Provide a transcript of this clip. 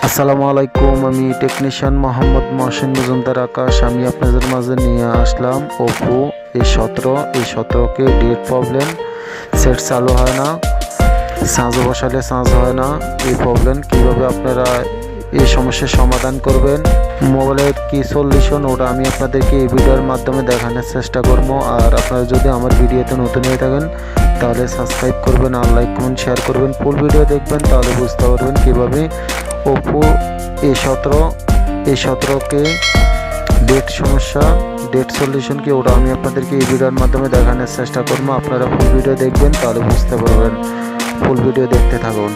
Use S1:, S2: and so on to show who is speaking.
S1: আসসালামু আলাইকুম, আমি টেকনিশিয়ান মোহাম্মদ মহসিন মজুমদার আকাশ। আমি আপনাদের মাঝে নিয়ে আসলাম ওপো A17কে ডেট প্রবলেম, সেট চালু হয় না, চার্জে বসালে চার্জ হয় না। এই প্রবলেম কীভাবে আপনারা এই সমস্যার সমাধান করবেন, মোবাইলের কি সলিউশন, ওটা আমি আপনাদেরকে এই ভিডিওর মাধ্যমে দেখানোর চেষ্টা করবো। আর আপনারা যদি আমার ভিডিওতে নতুন হয়ে থাকেন তাহলে সাবস্ক্রাইব করবেন আর লাইক কমেন্ট শেয়ার করবেন। ফুল ভিডিও দেখবেন, তাহলে বুঝতে পারবেন কীভাবে ওপো A17কে ডেট সলিউশন কি, ওটা আমি আপনাদেরকে এই ভিডিওর মাধ্যমে দেখানোর চেষ্টা করবো। আপনারা ফুল ভিডিও দেখবেন, তাহলে বুঝতে পারবেন। ফুল ভিডিও দেখতে থাকুন।